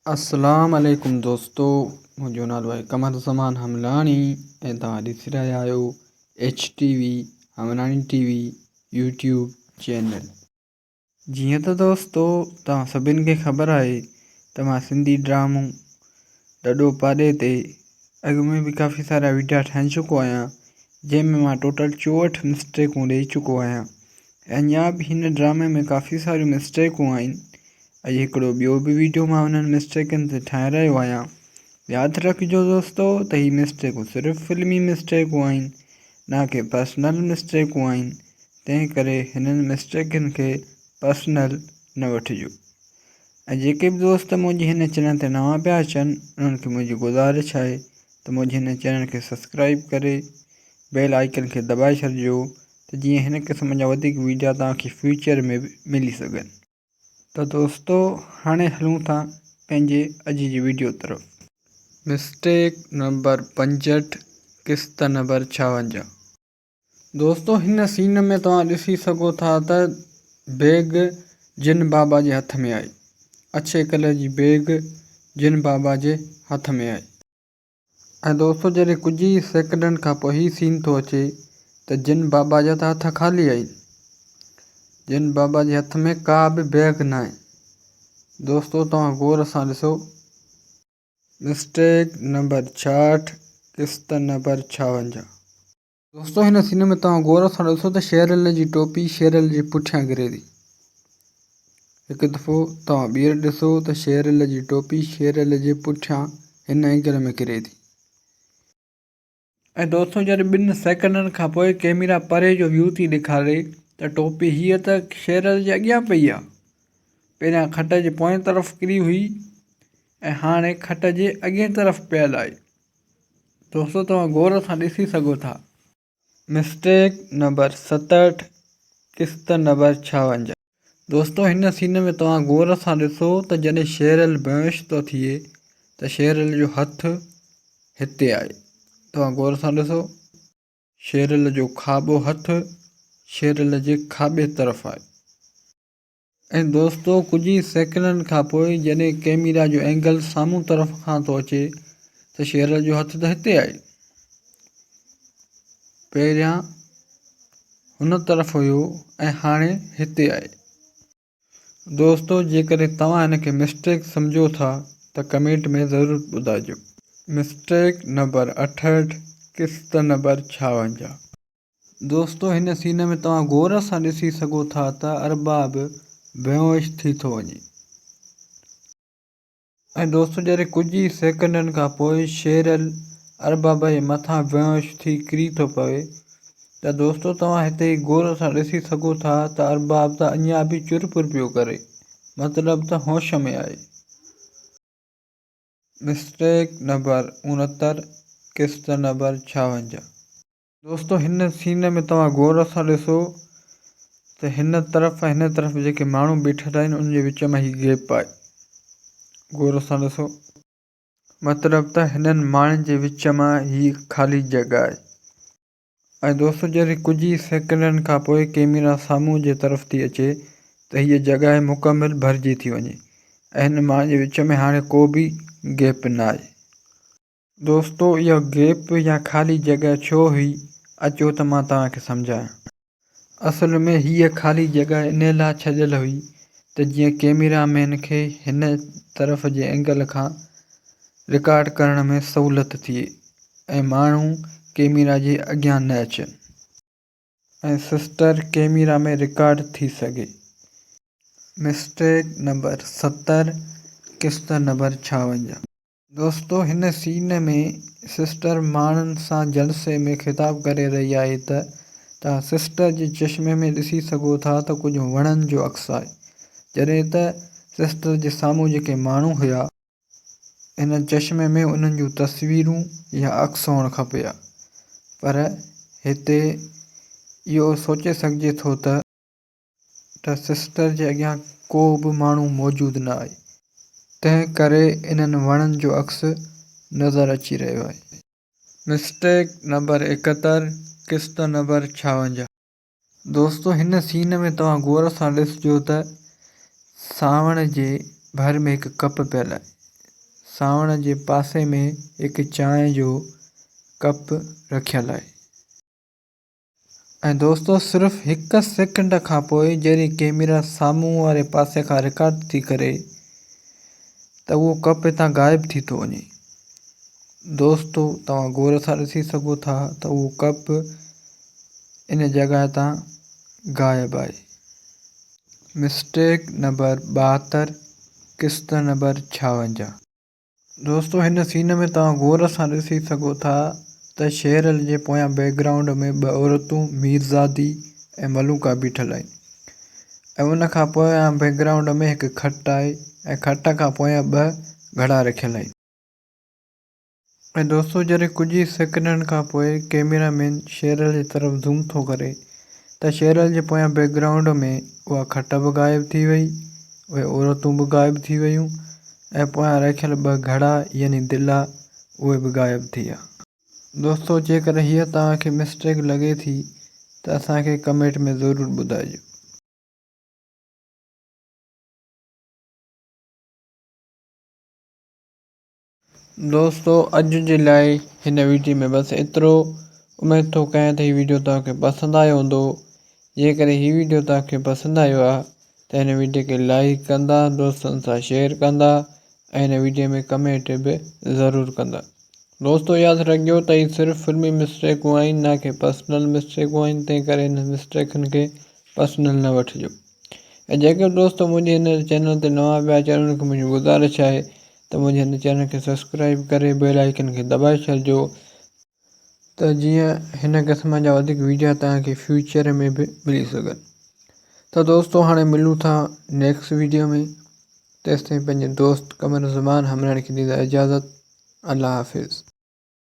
अस्सलाम वालेकुम दोस्तों, मुंहिंजो नालो आहे कमरज़मान हमलाणी ऐं तव्हां ॾिसी रहिया आहियो HTV हमलाणी TV यूट्यूब चैनल। जीअं त दोस्तों तव्हां सभिनि खे ख़बर आहे त मां सिंधी ड्रामो ॾाढो पाड़े ते अॻु में बि काफ़ी सारा वीडियो ठाहे चुको आहियां, जंहिंमें मां टोटल 64 मिस्टेकूं ॾेई चुको आहियां। अञा बि हिन ड्रामे में काफ़ी सारियूं मिस्टेकूं आहिनि। अॼु हिकिड़ो ॿियो बि वीडियो मां उन्हनि मिस्टेकनि ते ठाहे रहियो आहियां। यादि रखिजो दोस्तों त हीअ मिस्टेकूं सिर्फ़ु फिल्मी मिस्टेकूं आहिनि, न कि पर्सनल मिस्टेकूं आहिनि। तंहिं करे हिननि मिस्टेकनि खे पर्सनल न वठिजो। ऐं जेके बि दोस्त मुंहिंजे हिन चैनल ते नवां पिया अचनि, उन्हनि खे मुंहिंजी गुज़ारिश आहे त मुंहिंजे हिन चैनल खे सब्सक्राइब करे बेल आइकन खे दॿाए छॾिजो त जीअं हिन क़िस्म जा वधीक वीडियो तव्हांखे फ्यूचर में बि मिली सघनि। त दोस्तों हाणे हलूं था पंहिंजे अॼु जी वीडियो तरफ़। मिस्टेक नंबर 65, क़िस्त नंबर 56। दोस्तों हिन सीन में तव्हां ॾिसी सघो था त बैग जिन बाबा जे हथ में आहे। अछे कलर जी बैग जिन बाबा जे हथ में आहे। ऐं दोस्तों जॾहिं कुझु ई सेकंडनि खां पोइ ही सीन थो अचे त जिन बाबा जा त हथ ख़ाली आहिनि, जिन बाबा जे हथ में का बि बैग न आहे। दोस्तों तव्हां गौर सां ॾिसो। मिस्टेक नंबर 66, क़िस्त नंबर 56। दोस्तों हिन सीन में तव्हां गौर सां ॾिसो त शेरल जी टोपी शेरल जे पुठियां गिरे थी। हिकु दफ़ो तव्हां ॿीहर ॾिसो त शेरल जी टोपी शेरल जे पुठियां हिन एंगल में किरे थी। ऐं दोस्तों जॾहिं 2 सेकंडनि खां पोइ कैमरा परे जो व्यू थी ॾेखारे त टोपी हीअ त शेरल जे अॻियां पई आहे। पहिरियां खट जे पोएं तरफ़ किरी हुई ऐं हाणे खट जे अॻिए तरफ़ पियल आहे। दोस्तों तव्हां गौर सां ॾिसी सघो था। मिस्टेक नंबर 67, क़िस्त नंबर 56। दोस्तों हिन सीन में तव्हां गौर सां ॾिसो त जॾहिं शेरल बेहोश थो थिए त शेरल जो हथु हिते आहे। तव्हां गौर सां ॾिसो, शेरल जो खाॿो हथु शेरल जे खाॿे तरफ़ आहे। ऐं दोस्तों कुझु ई सेकंडनि खां पोइ जॾहिं कैमरा जो एंगल साम्हूं तरफ़ खां थो अचे त शेरल जो हथु त हिते आहे। पहिरियां हुन तरफ़ हुयो ऐं हाणे हिते आहे। दोस्तों जेकॾहिं तव्हां हिन खे मिस्टेक सम्झो था त कमेंट में ज़रूरु ॿुधाइजो। मिस्टेक नंबर 68, क़िस्त नंबर 56। दोस्तों हिन सीन में तव्हां गौर सां ॾिसी सघो था त अरबाब बेहोश थी थो वञे। ऐं दोस्तों जॾहिं कुझु ई सेकंडनि खां पोइ शेरल अरबाब जे मथां बेहोश थी किरी थो पवे त दोस्तों तव्हां हिते गौर सां ॾिसी सघो था त अरबाब त अञा बि चुर पुर पियो करे, मतिलबु त होश में आहे। मिस्टेक नंबर 69, क़िस्त नंबर 56। दोस्तों हिन सीन में तव्हां गौर सां ॾिसो त हिन तरफ़ जेके माण्हू बीठल आहिनि उन जे विच में ही गैप आहे। गौर सां ॾिसो, मतिलबु त हिननि माण्हुनि जे विच मां ही ख़ाली जॻह आहे। ऐं दोस्तों जॾहिं कुझु ई सेकंडनि खां पोइ कैमरा साम्हूं जे तरफ़ थी अचे त हीअ जॻह मुकमिल भरिजी थी वञे ऐं हिन माण्हुनि जे विच में हाणे को बि गैप न आहे। दोस्तों इहो गैप या ख़ाली जॻह छो हुई, अचो त मां तव्हांखे सम्झायां। असल में हीअ ख़ाली जॻह इन लाइ छॾियल हुई त जीअं कैमरामैन खे हिन तरफ़ जे एंगल खां रिकॉर्ड करण में सहूलियत थिए ऐं माण्हू कैमरा जे अॻियां न अचनि ऐं सिस्टर कैमरा में रिकॉर्ड थी सघे। मिस्टेक नंबर 70, क़िस्त नंबर 56। दोस्तों हिन सीन में सिस्टर माण्हुनि सां जलसे में ख़िताबु करे रही आहे त तव्हां सिस्टर जे चश्मे में ॾिसी सघो था त कुझु वणनि जो अक्स आहे, जॾहिं त सिस्टर जे साम्हूं जेके माण्हू हुया हिन चश्मे में उन्हनि जूं तस्वीरूं या अक्स हुअणु खपे हा। पर हिते इहो सोचे सघिजे थो त सिस्टर जे अॻियां को बि माण्हू मौजूदु न आहे, तंहिं करे इन्हनि वणनि जो अक्स नज़र अची रहियो आहे। मिस्टेक नंबर 71, क़िस्त नंबर 56। दोस्तों हिन सीन में तव्हां गौर सां ॾिसिजो त सावण जे भर में हिकु कप पियल आहे। सावण जे पासे में एक चांहि जो कप रखियल आहे। ऐं दोस्तो सिर्फ़ 1 सेकंड खां पोइ जॾहिं कैमरा साम्हूं वारे पासे खां रिकॉर्ड थी करे त उहो कप हितां गायब थी थो वञे। दोस्तो तव्हां गौर सां ॾिसी सघो था त उहो कप इन जॻह तां गायब आहे। मिस्टेक नंबर 72 किस्त नंबर 56। दोस्तो हिन सीन में तव्हां गौर सां ॾिसी सघो था त शेरल जे पोयां बैकग्राउंड में 2 औरतूं मीरज़ादी ऐं मलूका बीठल आहिनि ऐं उन खां पोयां बैकग्राउंड में हिकु खट आहे ऐं खट खां पोयां 2 घड़ा रखियल आहिनि। ऐं दोस्तो जॾहिं कुझु ई सेकंडनि खां पोइ कैमरामैन शेरल जी तरफ़ ज़ूम थो करे त शेरल जे पोयां बैकग्राउंड में उहा खट बि गायब थी वई, उहे औरतूं बि गायब थी वियूं ऐं पोयां रखियल 2 घड़ा यानी दिला उहे बि गायब थी विया। दोस्तो जेकर हीअ तव्हांखे मिस्टेक लॻे थी त असांखे कमेंट में ज़रूरु ॿुधाइजो। दोस्तो अॼु जे लाइ हिन वीडियो में बसि एतिरो। उमेद थो कयां त हीअ वीडियो तव्हांखे पसंदि आयो हूंदो। जेकर हीअ वीडियो तव्हांखे पसंदि आयो आहे त हिन वीडियो खे लाइक कंदा, दोस्तनि सां शेयर कंदा ऐं हिन वीडियो में कमेंट बि ज़रूरु कंदा। दोस्तो यादि रखिजो त हीअ सिर्फ़ु फिल्मी मिस्टेकूं आहिनि, न कि पर्सनल मिस्टेकूं आहिनि, तंहिं करे हिन मिस्टेकनि खे पर्सनल न वठिजो। ऐं जेके दोस्त मुंहिंजे हिन चैनल ते नवां पिया अचनि उन्हनि खे मुंहिंजी गुज़ारिश आहे त मुंहिंजे हिन चैनल खे सब्सक्राइब करे बेल आइकन खे दॿाए छॾिजो त जीअं हिन क़िस्म जा वधीक वीडियो तव्हांखे फ्यूचर में बि मिली सघनि। त दोस्तो हाणे मिलूं था नेक्स्ट वीडियो में। तेसिताईं पंहिंजे दोस्त कमर ज़मान हमराणी खे ॾींदा इजाज़त। अल्लाह हाफ़िज़।